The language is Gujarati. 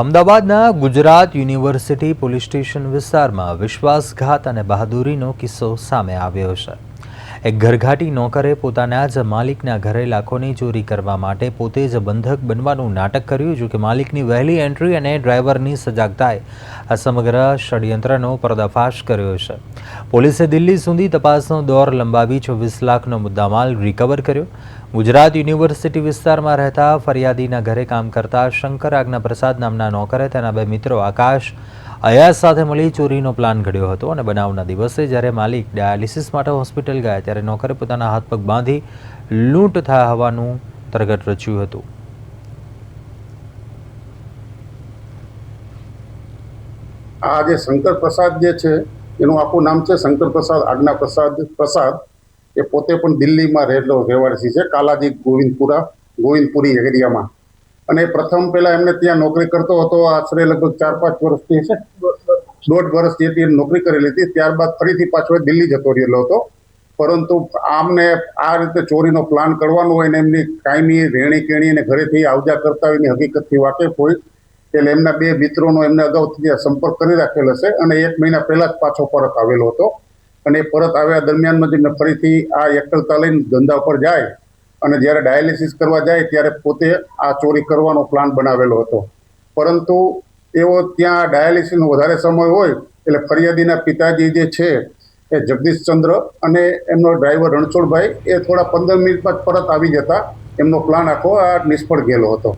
અમદાવાદના ગુજરાત યુનિવર્સિટી પોલીસ સ્ટેશન વિસ્તારમાં વિશ્વાસઘાત અને બહાદુરીનો કિસ્સો સામે આવ્યો છે। એક ઘરઘાટી નોકરે પોતાના જ માલિકના ઘરે લાખોની ચોરી કરવા માટે પોતે જ બંધક બનવાનું નાટક કર્યું, જો કે માલિકની વહેલી એન્ટ્રી અને ડ્રાઈવરની સજાગતાએ આ સમગ્ર ષડયંત્રનો પર્દાફાશ કર્યો છે। પોલીસે દિલ્હી સુધી તપાસનો દોર લંબાવી 24 લાખનો મુદ્દામાલ રિકવર કર્યો। ગુજરાત યુનિવર્સિટી વિસ્તારમાં રહેતા ફરિયાદીના ઘરે કામ કરતા શંકર આજ્ઞા પ્રસાદ નામના નોકરે તેના બે મિત્રો આકાશ અયાઝ સાથે મળી ચોરીનો પ્લાન ઘડ્યો હતો અને બનાવના દિવસે જ્યારે માલિક ડાયાલિસિસ માટે હોસ્પિટલ ગયા ત્યારે નોકરે પોતાના હાથ પગ બાંધી લૂંટ થયા હોવાનું તરગટ રચ્યું હતું। આ જે શંકર પ્રસાદ જે છે એનું આખું નામ છે શંકર પ્રસાદ આજ્ઞા પ્રસાદ। એ પોતે પણ દિલ્હીમાં રહેલો રહેવાસી છે, કાલાજી ગોવિંદપુરી એરિયામાં। અને પ્રથમ પહેલા એમને ત્યાં નોકરી કરતો હતો, આશરે લગભગ 4-5 વર્ષથી છે, 1.5 વર્ષ જેટલી નોકરી કરેલી હતી। ત્યારબાદ ફરીથી પાછો દિલ્હી જતો રહેલો હતો, પરંતુ આમને આ રીતે ચોરીનો પ્લાન કરવાનો હોય ને એમની કાયમી રહેણી કેણી અને ઘરેથી આવજા કરતા હોય એની હકીકતથી વાકેફ હોય એટલે એમના બે મિત્રોનો એમને અગાઉથી સંપર્ક કરી રાખેલો છે અને 1 મહિના પહેલા જ પાછો પરત આવેલો હતો। અને પરત આવ્યા દરમિયાનમાં જેમને ફરીથી આ એકલતા લઈને ધંધા ઉપર જાય અને જ્યારે ડાયાલિસિસ કરવા જાય ત્યારે પોતે આ ચોરી કરવાનો પ્લાન બનાવેલો હતો, પરંતુ એવો ત્યાં ડાયાલિસિસનો વધારે સમય હોય એટલે ફરિયાદીના પિતાજી જે છે એ જગદીશચંદ્ર અને એમનો ડ્રાઈવર રણછોડભાઈ એ થોડા 15 મિનિટમાં જ પરત આવી જતા એમનો પ્લાન આખો આ નિષ્ફળ ગયેલો હતો।